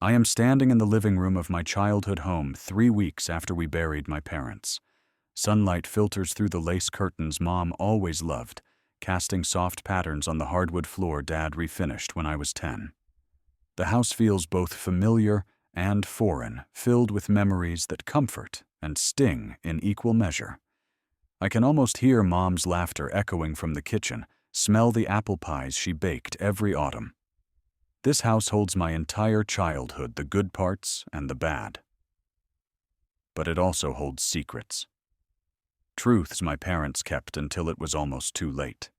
I am standing in the living room of my childhood home 3 weeks after we buried my parents. Sunlight filters through the lace curtains Mom always loved, casting soft patterns on the hardwood floor Dad refinished when I was 10. The house feels both familiar and foreign, filled with memories that comfort and sting in equal measure. I can almost hear Mom's laughter echoing from the kitchen, smell the apple pies she baked every autumn. This house holds my entire childhood, the good parts and the bad. But it also holds secrets. Truths my parents kept until it was almost too late.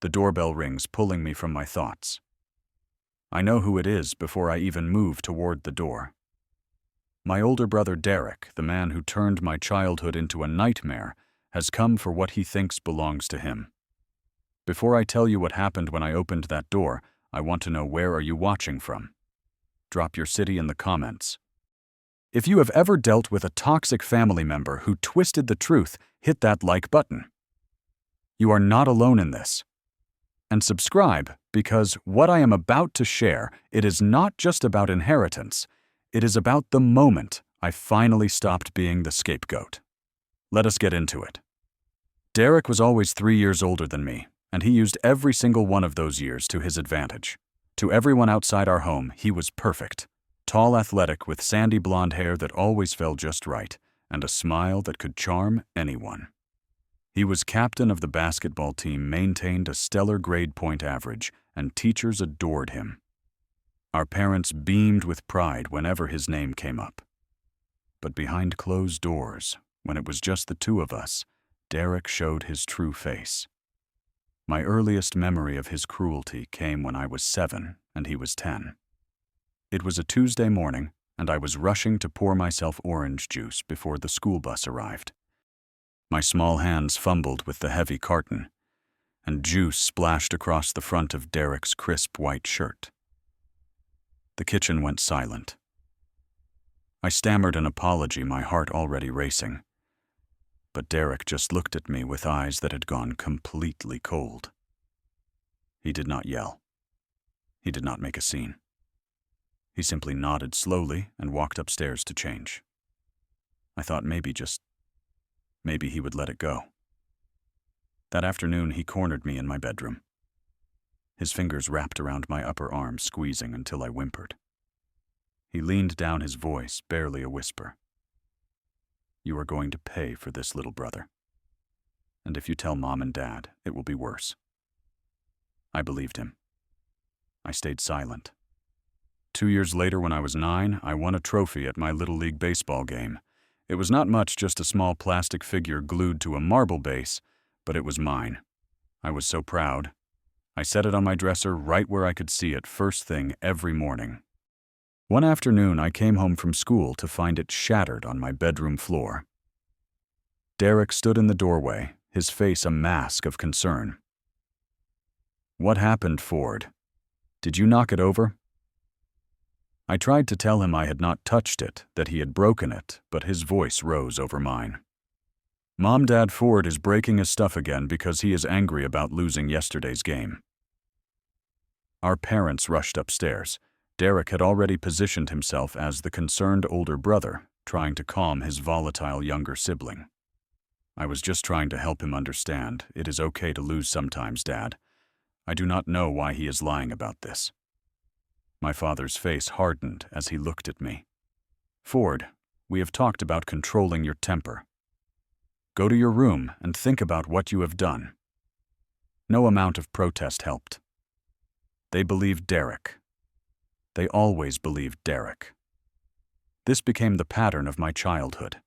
The doorbell rings, pulling me from my thoughts. I know who it is before I even move toward the door. My older brother Derek, the man who turned my childhood into a nightmare, has come for what he thinks belongs to him. Before I tell you what happened when I opened that door, I want to know, where are you watching from? Drop your city in the comments. If you have ever dealt with a toxic family member who twisted the truth, hit that like button. You are not alone in this. And subscribe, because what I am about to share, it is not just about inheritance. It is about the moment I finally stopped being the scapegoat. Let us get into it. Derek was always 3 years older than me, and he used every single one of those years to his advantage. To everyone outside our home, he was perfect. Tall, athletic, with sandy blonde hair that always fell just right, and a smile that could charm anyone. He was captain of the basketball team, maintained a stellar grade point average, and teachers adored him. Our parents beamed with pride whenever his name came up. But behind closed doors, when it was just the two of us, Derek showed his true face. My earliest memory of his cruelty came when I was 7 and he was 10. It was a Tuesday morning, and I was rushing to pour myself orange juice before the school bus arrived. My small hands fumbled with the heavy carton, and juice splashed across the front of Derek's crisp white shirt. The kitchen went silent. I stammered an apology, my heart already racing. But Derek just looked at me with eyes that had gone completely cold. He did not yell. He did not make a scene. He simply nodded slowly and walked upstairs to change. I thought maybe he would let it go. That afternoon, he cornered me in my bedroom. His fingers wrapped around my upper arm, squeezing until I whimpered. He leaned down, his voice barely a whisper. "You are going to pay for this, little brother. And if you tell Mom and Dad, it will be worse." I believed him. I stayed silent. 2 years later, when I was 9, I won a trophy at my Little League baseball game. It was not much, just a small plastic figure glued to a marble base, but it was mine. I was so proud. I set it on my dresser right where I could see it first thing every morning. One afternoon, I came home from school to find it shattered on my bedroom floor. Derek stood in the doorway, his face a mask of concern. "What happened, Ford? Did you knock it over?" I tried to tell him I had not touched it, that he had broken it, but his voice rose over mine. "Mom, Dad, Ford is breaking his stuff again because he is angry about losing yesterday's game." Our parents rushed upstairs. Derek had already positioned himself as the concerned older brother, trying to calm his volatile younger sibling. I was just trying to help him understand. It is okay to lose sometimes, Dad. I do not know why he is lying about this. My father's face hardened as he looked at me. "Ford, we have talked about controlling your temper. Go to your room and think about what you have done." No amount of protest helped. They believed Derek. They always believed Derek. This became the pattern of my childhood.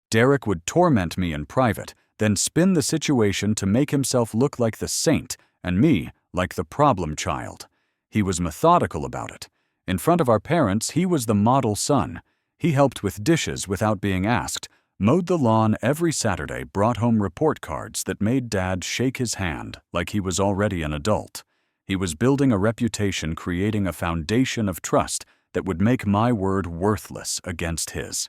Derek would torment me in private, then spin the situation to make himself look like the saint and me like the problem child. He was methodical about it. In front of our parents, he was the model son. He helped with dishes without being asked, mowed the lawn every Saturday, brought home report cards that made Dad shake his hand like he was already an adult. He was building a reputation, creating a foundation of trust that would make my word worthless against his.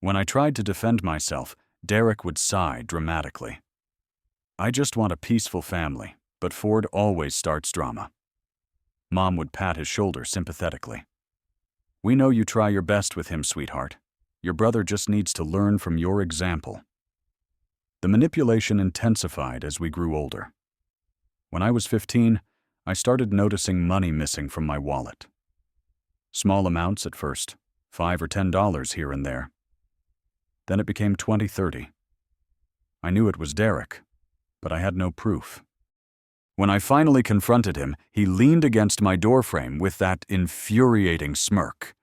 When I tried to defend myself, Derek would sigh dramatically. "I just want a peaceful family, but Ford always starts drama." Mom would pat his shoulder sympathetically. We know you try your best with him, sweetheart. Your brother just needs to learn from your example. The manipulation intensified as we grew older. When I was 15, I started noticing money missing from my wallet. Small amounts at first, $5 or $10 here and there. Then it became 20, 30. I knew it was Derek, but I had no proof. When I finally confronted him, he leaned against my doorframe with that infuriating smirk.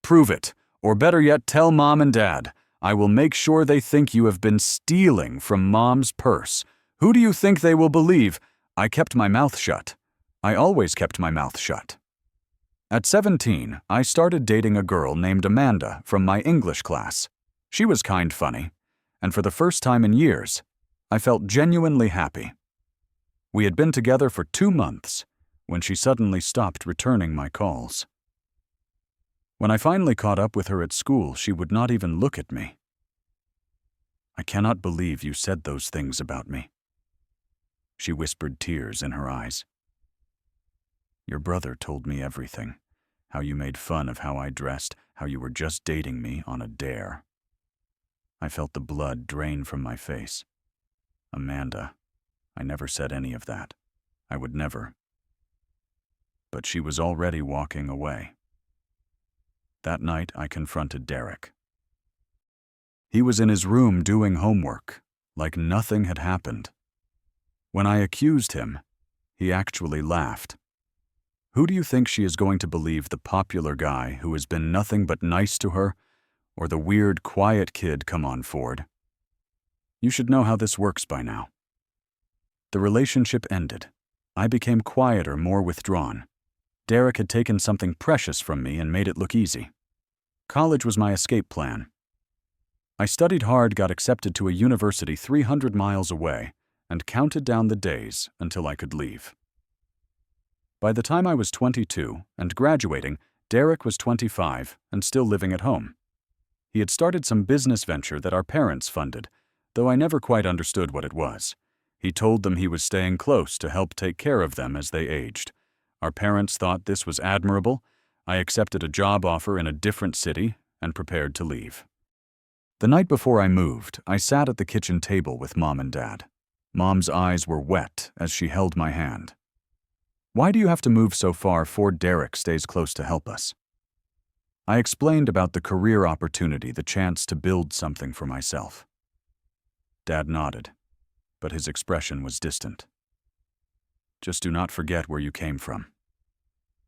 "Prove it, or better yet, tell Mom and Dad. I will make sure they think you have been stealing from Mom's purse. Who do you think they will believe?" I kept my mouth shut. I always kept my mouth shut. At 17, I started dating a girl named Amanda from my English class. She was kind funny, and for the first time in years, I felt genuinely happy. We had been together for 2 months when she suddenly stopped returning my calls. When I finally caught up with her at school, she would not even look at me. "I cannot believe you said those things about me." She whispered, tears in her eyes. "Your brother told me everything, how you made fun of how I dressed, how you were just dating me on a dare." I felt the blood drain from my face. "Amanda, I never said any of that. I would never." But she was already walking away. That night, I confronted Derek. He was in his room doing homework, like nothing had happened. When I accused him, he actually laughed. "Who do you think she is going to believe, the popular guy who has been nothing but nice to her, or the weird, quiet kid? Come on, Ford. You should know how this works by now." The relationship ended. I became quieter, more withdrawn. Derek had taken something precious from me and made it look easy. College was my escape plan. I studied hard, got accepted to a university 300 miles away, and counted down the days until I could leave. By the time I was 22 and graduating, Derek was 25 and still living at home. He had started some business venture that our parents funded, though I never quite understood what it was. He told them he was staying close to help take care of them as they aged. Our parents thought this was admirable. I accepted a job offer in a different city and prepared to leave. The night before I moved, I sat at the kitchen table with Mom and Dad. Mom's eyes were wet as she held my hand. "Why do you have to move so far? Ford, Derek stays close to help us." I explained about the career opportunity, the chance to build something for myself. Dad nodded, but his expression was distant. "Just do not forget where you came from.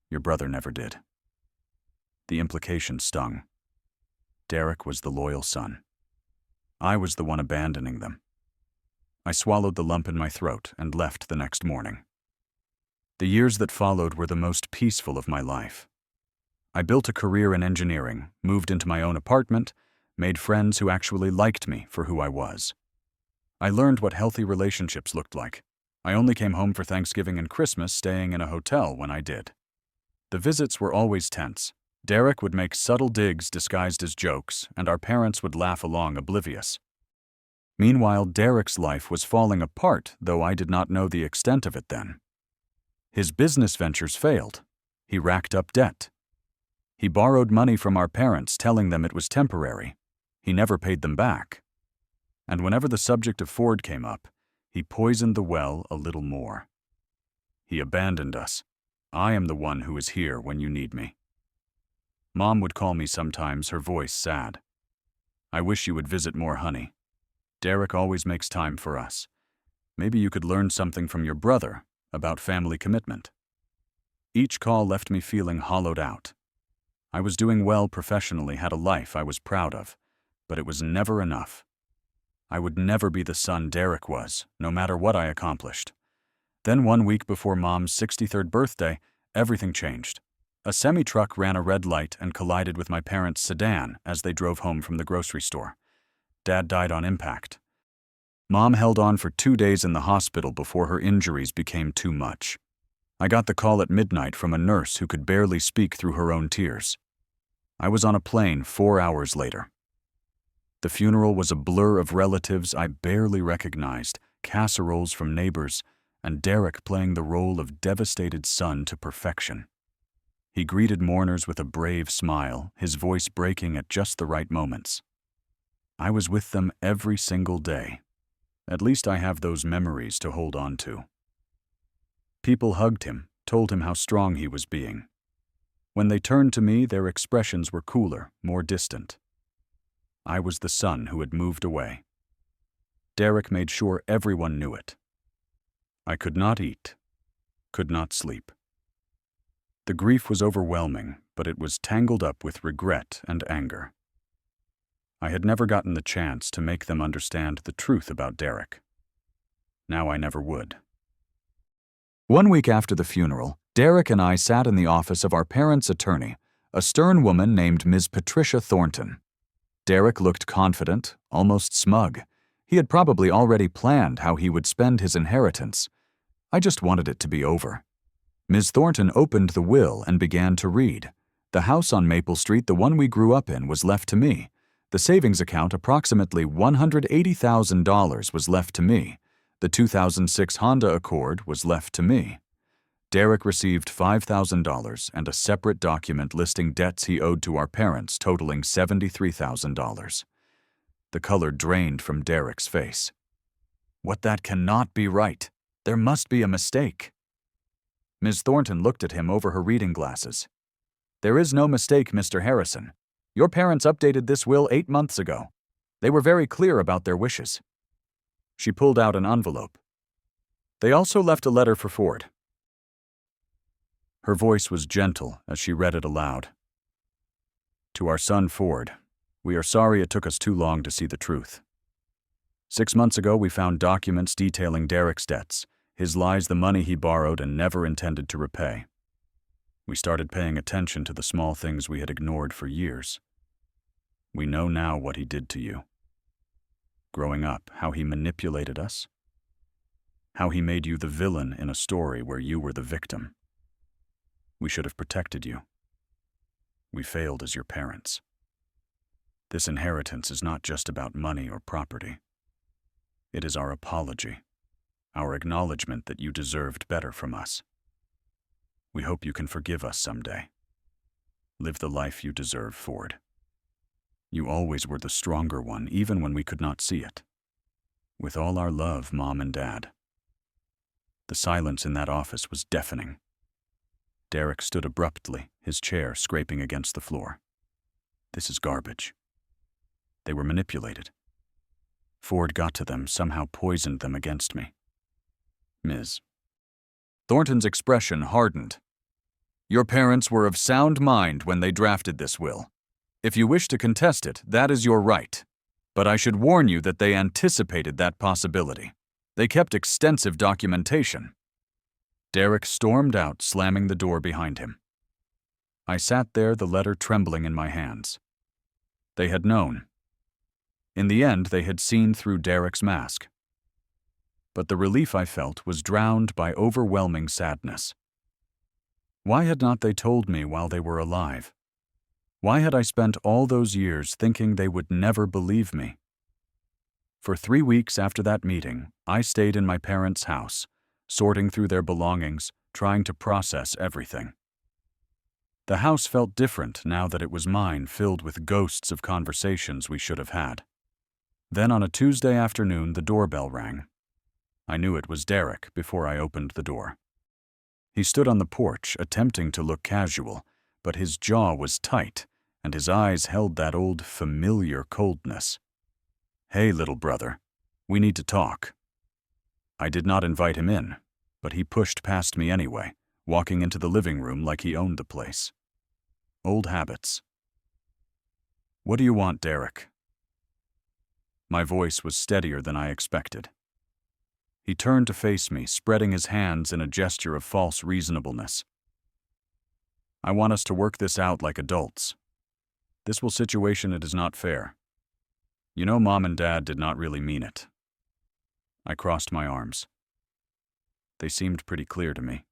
Your brother never did." The implication stung. Derek was the loyal son. I was the one abandoning them. I swallowed the lump in my throat and left the next morning. The years that followed were the most peaceful of my life. I built a career in engineering, moved into my own apartment, made friends who actually liked me for who I was. I learned what healthy relationships looked like. I only came home for Thanksgiving and Christmas, staying in a hotel when I did. The visits were always tense. Derek would make subtle digs disguised as jokes, and our parents would laugh along, oblivious. Meanwhile, Derek's life was falling apart, though I did not know the extent of it then. His business ventures failed. He racked up debt. He borrowed money from our parents, telling them it was temporary. He never paid them back. And whenever the subject of Ford came up, he poisoned the well a little more. He abandoned us. I am the one who is here when you need me. Mom would call me sometimes, her voice sad. "I wish you would visit more, honey. Derek always makes time for us. Maybe you could learn something from your brother about family commitment." Each call left me feeling hollowed out. I was doing well professionally, had a life I was proud of, but it was never enough. I would never be the son Derek was, no matter what I accomplished. Then 1 week before Mom's 63rd birthday, everything changed. A semi-truck ran a red light and collided with my parents' sedan as they drove home from the grocery store. Dad died on impact. Mom held on for 2 days in the hospital before her injuries became too much. I got the call at midnight from a nurse who could barely speak through her own tears. I was on a plane 4 hours later. The funeral was a blur of relatives I barely recognized, casseroles from neighbors, and Derek playing the role of devastated son to perfection. He greeted mourners with a brave smile, his voice breaking at just the right moments. I was with them every single day. At least I have those memories to hold on to. People hugged him, told him how strong he was being. When they turned to me, their expressions were cooler, more distant. I was the son who had moved away. Derek made sure everyone knew it. I could not eat, could not sleep. The grief was overwhelming, but it was tangled up with regret and anger. I had never gotten the chance to make them understand the truth about Derek. Now I never would. 1 week after the funeral, Derek and I sat in the office of our parents' attorney, a stern woman named Ms. Patricia Thornton. Derek looked confident, almost smug. He had probably already planned how he would spend his inheritance. I just wanted it to be over. Ms. Thornton opened the will and began to read. The house on Maple Street, the one we grew up in, was left to me. The savings account, approximately $180,000, was left to me. The 2006 Honda Accord was left to me. Derek received $5,000 and a separate document listing debts he owed to our parents totaling $73,000. The color drained from Derek's face. That cannot be right. There must be a mistake. Ms. Thornton looked at him over her reading glasses. There is no mistake, Mr. Harrison. Your parents updated this will 8 months ago. They were very clear about their wishes. She pulled out an envelope. They also left a letter for Ford. Her voice was gentle as she read it aloud. To our son Ford, we are sorry it took us too long to see the truth. 6 months ago, we found documents detailing Derek's debts, his lies, the money he borrowed and never intended to repay. We started paying attention to the small things we had ignored for years. We know now what he did to you. Growing up, how he manipulated us. How he made you the villain in a story where you were the victim. We should have protected you. We failed as your parents. This inheritance is not just about money or property. It is our apology, our acknowledgement that you deserved better from us. We hope you can forgive us someday. Live the life you deserve, Ford. You always were the stronger one, even when we could not see it. With all our love, Mom and Dad. The silence in that office was deafening. Derek stood abruptly, his chair scraping against the floor. This is garbage. They were manipulated. Ford got to them, somehow poisoned them against me. Ms. Thornton's expression hardened. Your parents were of sound mind when they drafted this will. If you wish to contest it, that is your right. But I should warn you that they anticipated that possibility. They kept extensive documentation. Derek stormed out, slamming the door behind him. I sat there, the letter trembling in my hands. They had known. In the end, they had seen through Derek's mask. But the relief I felt was drowned by overwhelming sadness. Why had not they told me while they were alive? Why had I spent all those years thinking they would never believe me? For 3 weeks after that meeting, I stayed in my parents' house, sorting through their belongings, trying to process everything. The house felt different now that it was mine, filled with ghosts of conversations we should have had. Then on a Tuesday afternoon, the doorbell rang. I knew it was Derek before I opened the door. He stood on the porch, attempting to look casual, but his jaw was tight, and his eyes held that old, familiar coldness. Hey, little brother, we need to talk. I did not invite him in, but he pushed past me anyway, walking into the living room like he owned the place. Old habits. What do you want, Derek? My voice was steadier than I expected. He turned to face me, spreading his hands in a gesture of false reasonableness. I want us to work this out like adults. This situation, it is not fair. You know, Mom and Dad did not really mean it. I crossed my arms. They seemed pretty clear to me.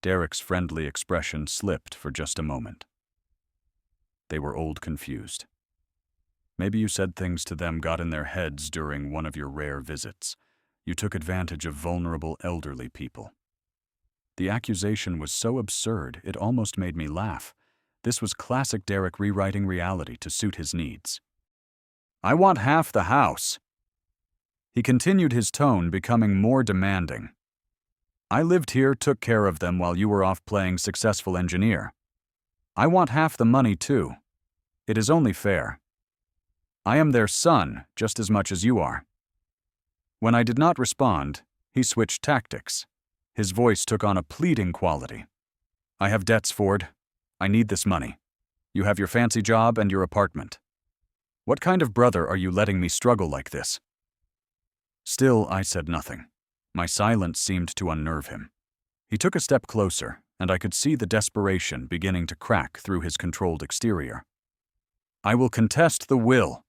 Derek's friendly expression slipped for just a moment. They were old confused. Maybe you said things to them got in their heads during one of your rare visits. You took advantage of vulnerable elderly people. The accusation was so absurd it almost made me laugh. This was classic Derek rewriting reality to suit his needs. "I want half the house." He continued, his tone becoming more demanding. "I lived here, took care of them while you were off playing successful engineer. I want half the money too. It is only fair. I am their son just as much as you are." When I did not respond, he switched tactics. His voice took on a pleading quality. "I have debts, Ford. I need this money. You have your fancy job and your apartment. What kind of brother are you letting me struggle like this?" Still, I said nothing. My silence seemed to unnerve him. He took a step closer, and I could see the desperation beginning to crack through his controlled exterior. "I will contest the will,"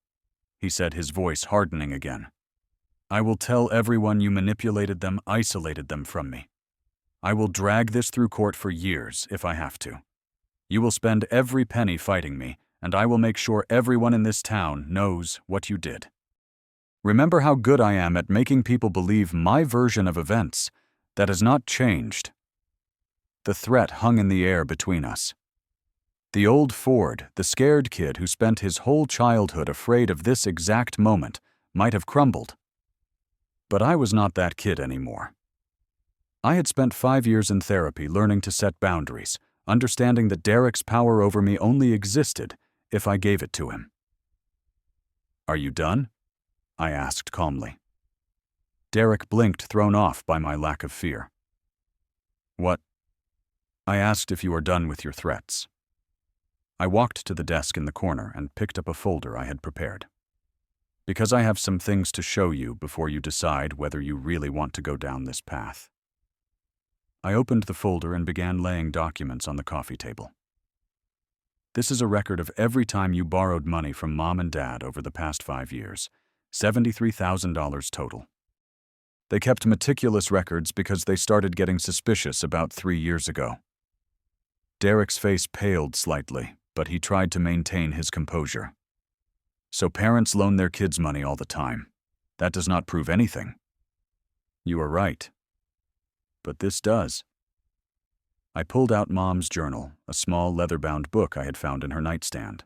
he said, his voice hardening again. "I will tell everyone you manipulated them, isolated them from me. I will drag this through court for years if I have to. You will spend every penny fighting me, and I will make sure everyone in this town knows what you did. Remember how good I am at making people believe my version of events. That has not changed." The threat hung in the air between us. The old Ford, the scared kid who spent his whole childhood afraid of this exact moment, might have crumbled. But I was not that kid anymore. I had spent 5 years in therapy learning to set boundaries, understanding that Derek's power over me only existed if I gave it to him. "Are you done?" I asked calmly. Derek blinked, thrown off by my lack of fear. "What?" I asked if you are done with your threats. I walked to the desk in the corner and picked up a folder I had prepared. "Because I have some things to show you before you decide whether you really want to go down this path." I opened the folder and began laying documents on the coffee table. "This is a record of every time you borrowed money from Mom and Dad over the past 5 years, $73,000 total. They kept meticulous records because they started getting suspicious about 3 years ago." Derek's face paled slightly, but he tried to maintain his composure. "So parents loan their kids money all the time. That does not prove anything." "You are right. But this does." I pulled out Mom's journal, a small leather-bound book I had found in her nightstand.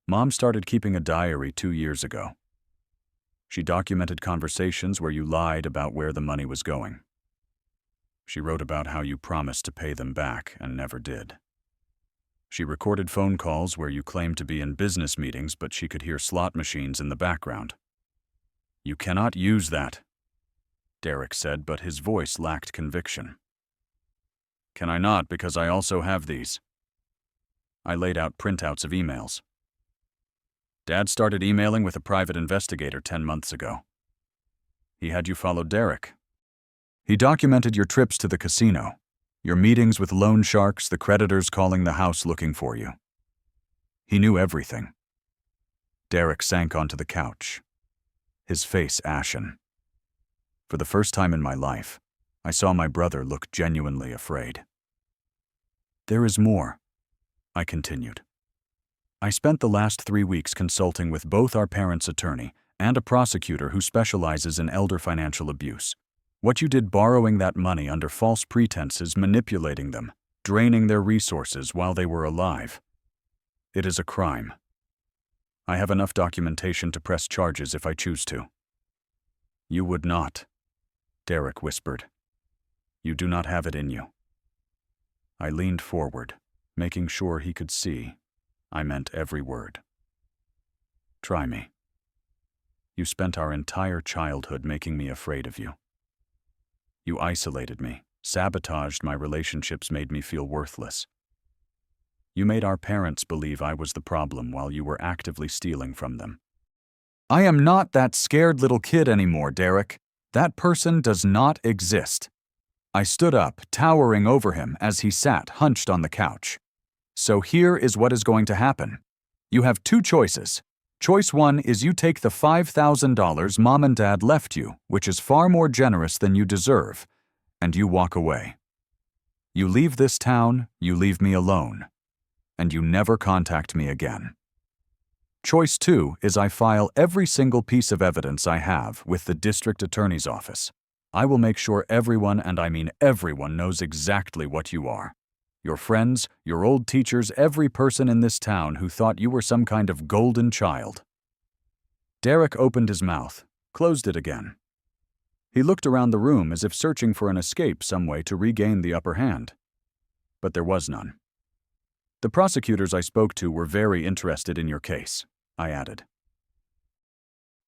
"Mom started keeping a diary 2 years ago. She documented conversations where you lied about where the money was going. She wrote about how you promised to pay them back and never did. She recorded phone calls where you claimed to be in business meetings, but she could hear slot machines in the background. You cannot use that," Derek said, but his voice lacked conviction. "Can I not, because I also have these?" I laid out printouts of emails. "Dad started emailing with a private investigator 10 months ago. He had you follow Derek. He documented your trips to the casino, your meetings with loan sharks, the creditors calling the house looking for you. He knew everything." Derek sank onto the couch, his face ashen. For the first time in my life, I saw my brother look genuinely afraid. "There is more," I continued. "I spent the last 3 weeks consulting with both our parents' attorney and a prosecutor who specializes in elder financial abuse. What you did borrowing that money under false pretenses, manipulating them, draining their resources while they were alive. It is a crime. I have enough documentation to press charges if I choose to." "You would not," Derek whispered. "You do not have it in you." I leaned forward, making sure he could see. I meant every word. "Try me. You spent our entire childhood making me afraid of you. You isolated me, sabotaged my relationships, made me feel worthless. You made our parents believe I was the problem while you were actively stealing from them." "I am not that scared little kid anymore, Derek. That person does not exist." I stood up, towering over him as he sat hunched on the couch. "So here is what is going to happen. You have 2 choices. Choice 1 is you take the $5,000 Mom and Dad left you, which is far more generous than you deserve, and you walk away. You leave this town, you leave me alone, and you never contact me again. Choice 2 is I file every single piece of evidence I have with the district attorney's office. I will make sure everyone, and I mean everyone, knows exactly what you are. Your friends, your old teachers, every person in this town who thought you were some kind of golden child." Derek opened his mouth, closed it again. He looked around the room as if searching for an escape, some way to regain the upper hand. But there was none. "The prosecutors I spoke to were very interested in your case," I added.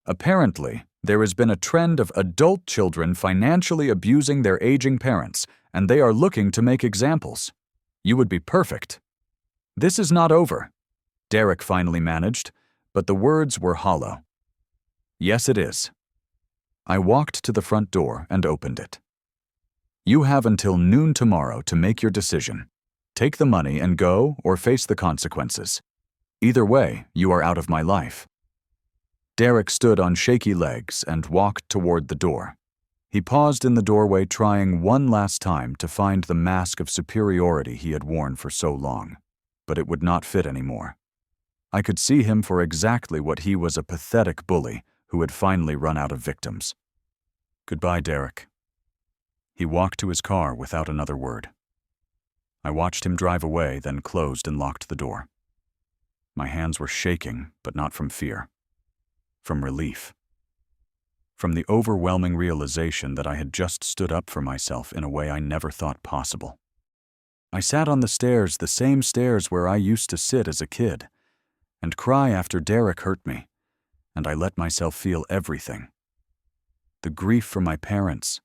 "Apparently, there has been a trend of adult children financially abusing their aging parents, and they are looking to make examples. You would be perfect." "This is not over," Derek finally managed, but the words were hollow. "Yes, it is." I walked to the front door and opened it. "You have until noon tomorrow to make your decision. Take the money and go, or face the consequences. Either way, you are out of my life." Derek stood on shaky legs and walked toward the door. He paused in the doorway, trying one last time to find the mask of superiority he had worn for so long, but it would not fit anymore. I could see him for exactly what he was, a pathetic bully who had finally run out of victims. "Goodbye, Derek." He walked to his car without another word. I watched him drive away, then closed and locked the door. My hands were shaking, but not from fear. From relief. From the overwhelming realization that I had just stood up for myself in a way I never thought possible. I sat on the stairs, the same stairs where I used to sit as a kid, and cry after Derek hurt me, and I let myself feel everything. The grief for my parents,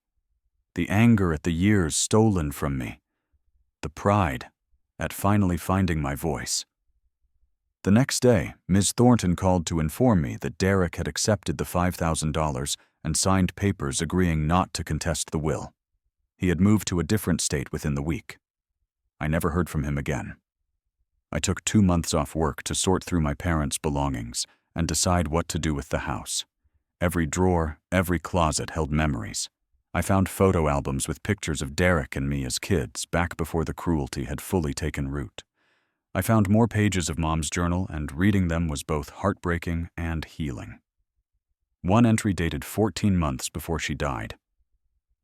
the anger at the years stolen from me, the pride at finally finding my voice. The next day, Ms. Thornton called to inform me that Derek had accepted the $5,000 and signed papers agreeing not to contest the will. He had moved to a different state within the week. I never heard from him again. I took 2 months off work to sort through my parents' belongings and decide what to do with the house. Every drawer, every closet held memories. I found photo albums with pictures of Derek and me as kids, back before the cruelty had fully taken root. I found more pages of Mom's journal, and reading them was both heartbreaking and healing. One entry dated 14 months before she died.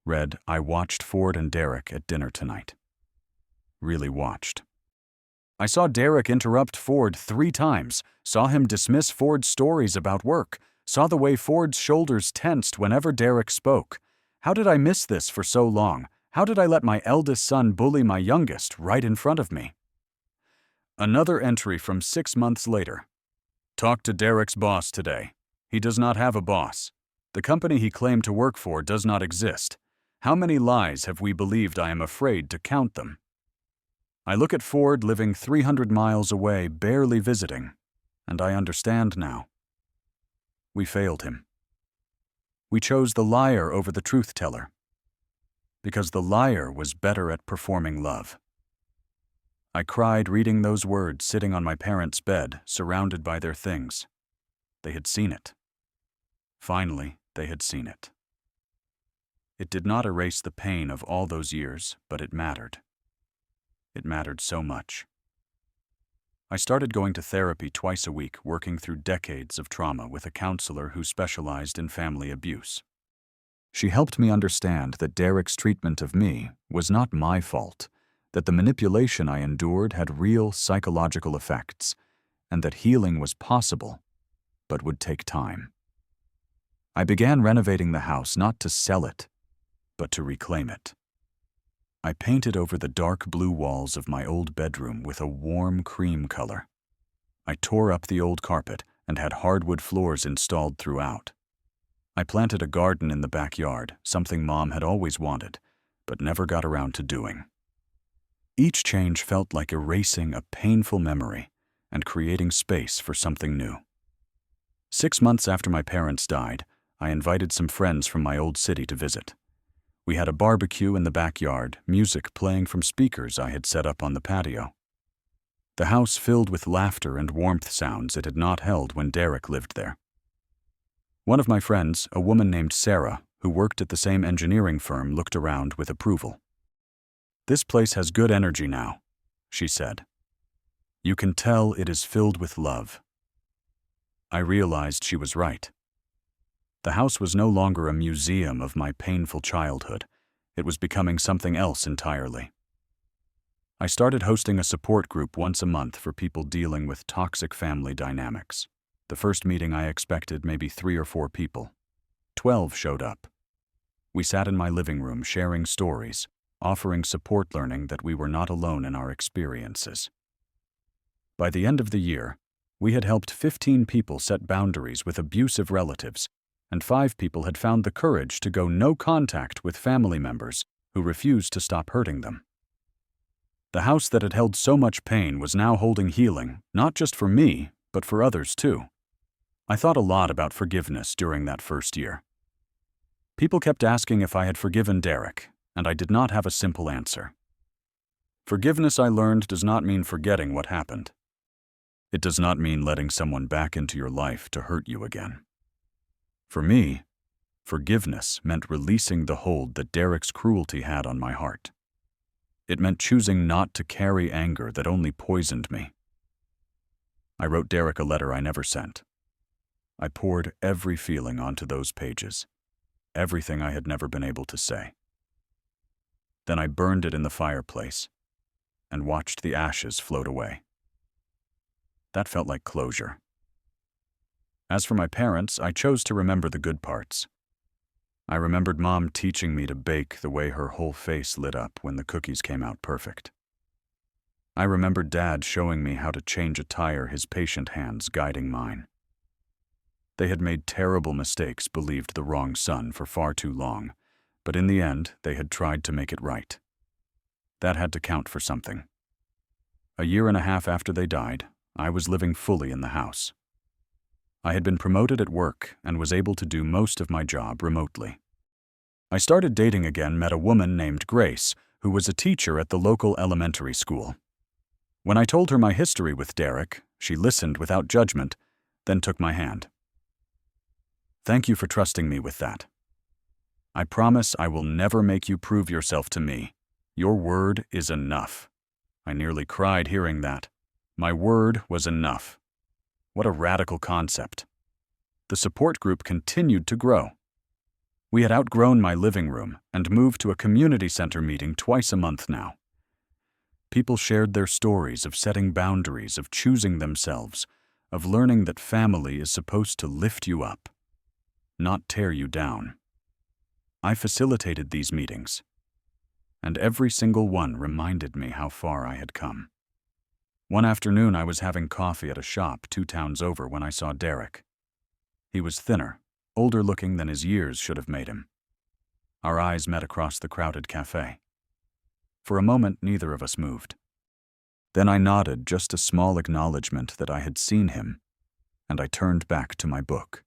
Read, "I watched Ford and Derek at dinner tonight." Really watched. I saw Derek interrupt Ford 3 times, saw him dismiss Ford's stories about work, saw the way Ford's shoulders tensed whenever Derek spoke. How did I miss this for so long? How did I let my eldest son bully my youngest right in front of me? Another entry from 6 months later. "Talked to Derek's boss today. He does not have a boss. The company he claimed to work for does not exist. How many lies have we believed? I am afraid to count them. I look at Ford living 300 miles away, barely visiting, and I understand now. We failed him. We chose the liar over the truth teller, because the liar was better at performing love." I cried reading those words, sitting on my parents' bed, surrounded by their things. They had seen it. Finally, they had seen it. It did not erase the pain of all those years, but it mattered. It mattered so much. I started going to therapy twice a week, working through decades of trauma with a counselor who specialized in family abuse. She helped me understand that Derek's treatment of me was not my fault, that the manipulation I endured had real psychological effects, and that healing was possible, but would take time. I began renovating the house not to sell it, but to reclaim it. I painted over the dark blue walls of my old bedroom with a warm cream color. I tore up the old carpet and had hardwood floors installed throughout. I planted a garden in the backyard, something Mom had always wanted, but never got around to doing. Each change felt like erasing a painful memory and creating space for something new. 6 months after my parents died, I invited some friends from my old city to visit. We had a barbecue in the backyard, music playing from speakers I had set up on the patio. The house filled with laughter and warmth sounds it had not held when Derek lived there. One of my friends, a woman named Sarah, who worked at the same engineering firm, looked around with approval. "This place has good energy now," she said. "You can tell it is filled with love." I realized she was right. The house was no longer a museum of my painful childhood. It was becoming something else entirely. I started hosting a support group once a month for people dealing with toxic family dynamics. The first meeting I expected maybe 3 or 4 people. 12 showed up. We sat in my living room sharing stories, offering support, learning that we were not alone in our experiences. By the end of the year, we had helped 15 people set boundaries with abusive relatives, and 5 people had found the courage to go no contact with family members who refused to stop hurting them. The house that had held so much pain was now holding healing, not just for me, but for others too. I thought a lot about forgiveness during that first year. People kept asking if I had forgiven Derek, and I did not have a simple answer. Forgiveness, I learned, does not mean forgetting what happened. It does not mean letting someone back into your life to hurt you again. For me, forgiveness meant releasing the hold that Derek's cruelty had on my heart. It meant choosing not to carry anger that only poisoned me. I wrote Derek a letter I never sent. I poured every feeling onto those pages, everything I had never been able to say. Then I burned it in the fireplace and watched the ashes float away. That felt like closure. As for my parents, I chose to remember the good parts. I remembered Mom teaching me to bake the way her whole face lit up when the cookies came out perfect. I remembered Dad showing me how to change a tire, his patient hands guiding mine. They had made terrible mistakes, believed the wrong son for far too long, but in the end, they had tried to make it right. That had to count for something. A year and a half after they died, I was living fully in the house. I had been promoted at work and was able to do most of my job remotely. I started dating again, met a woman named Grace, who was a teacher at the local elementary school. When I told her my history with Derek, she listened without judgment, then took my hand. "Thank you for trusting me with that. I promise I will never make you prove yourself to me. Your word is enough." I nearly cried hearing that. My word was enough. What a radical concept. The support group continued to grow. We had outgrown my living room and moved to a community center meeting twice a month now. People shared their stories of setting boundaries, of choosing themselves, of learning that family is supposed to lift you up, not tear you down. I facilitated these meetings, and every single one reminded me how far I had come. One afternoon, I was having coffee at a shop 2 towns over when I saw Derek. He was thinner, older looking than his years should have made him. Our eyes met across the crowded cafe. For a moment, neither of us moved. Then I nodded, just a small acknowledgement that I had seen him, and I turned back to my book.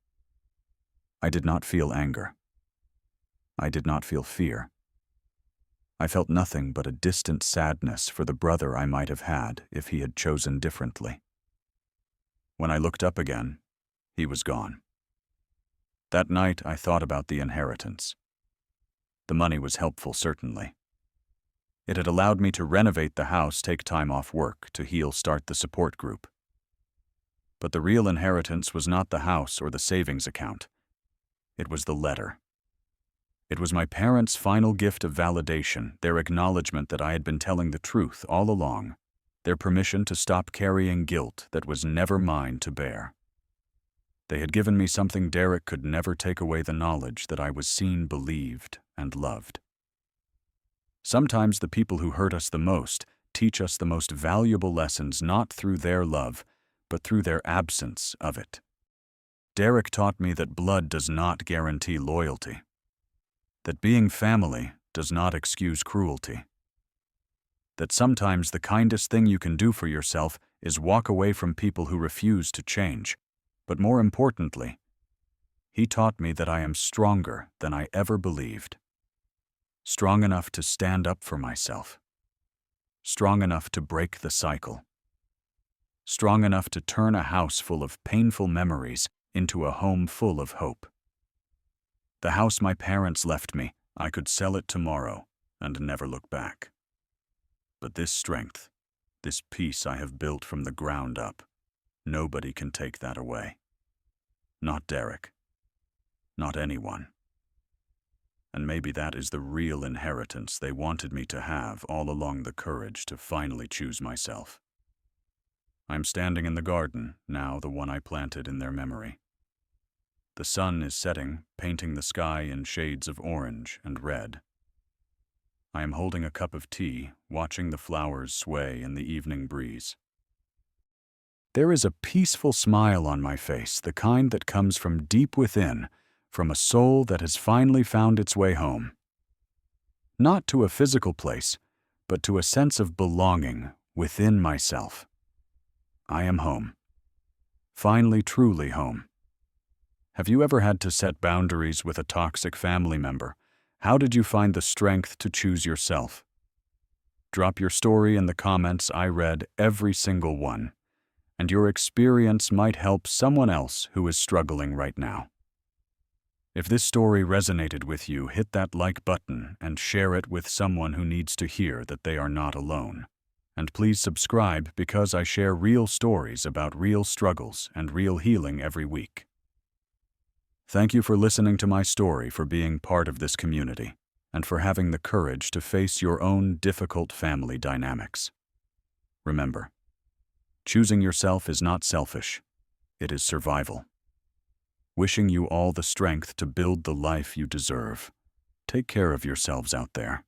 I did not feel anger. I did not feel fear. I felt nothing but a distant sadness for the brother I might have had if he had chosen differently. When I looked up again, he was gone. That night, I thought about the inheritance. The money was helpful, certainly. It had allowed me to renovate the house, take time off work, to heal, start the support group. But the real inheritance was not the house or the savings account. It was the letter. It was my parents' final gift of validation, their acknowledgement that I had been telling the truth all along, their permission to stop carrying guilt that was never mine to bear. They had given me something Derek could never take away, the knowledge that I was seen, believed, and loved. Sometimes the people who hurt us the most teach us the most valuable lessons not through their love, but through their absence of it. Derek taught me that blood does not guarantee loyalty, that being family does not excuse cruelty, that sometimes the kindest thing you can do for yourself is walk away from people who refuse to change. But more importantly, he taught me that I am stronger than I ever believed. Strong enough to stand up for myself. Strong enough to break the cycle. Strong enough to turn a house full of painful memories into a home full of hope. The house my parents left me, I could sell it tomorrow and never look back. But this strength, this peace I have built from the ground up, nobody can take that away. Not Derek. not anyone. And maybe that is the real inheritance they wanted me to have all along, the courage to finally choose myself. I'm standing in the garden, now the one I planted in their memory. The sun is setting, painting the sky in shades of orange and red. I am holding a cup of tea, watching the flowers sway in the evening breeze. There is a peaceful smile on my face, the kind that comes from deep within, from a soul that has finally found its way home. Not to a physical place, but to a sense of belonging within myself. I am home. Finally, truly home. Have you ever had to set boundaries with a toxic family member? How did you find the strength to choose yourself? Drop your story in the comments. I read every single one, and your experience might help someone else who is struggling right now. If this story resonated with you, hit that like button and share it with someone who needs to hear that they are not alone. And please subscribe, because I share real stories about real struggles and real healing every week. Thank you for listening to my story, for being part of this community, and for having the courage to face your own difficult family dynamics. Remember, choosing yourself is not selfish, it is survival. Wishing you all the strength to build the life you deserve. Take care of yourselves out there.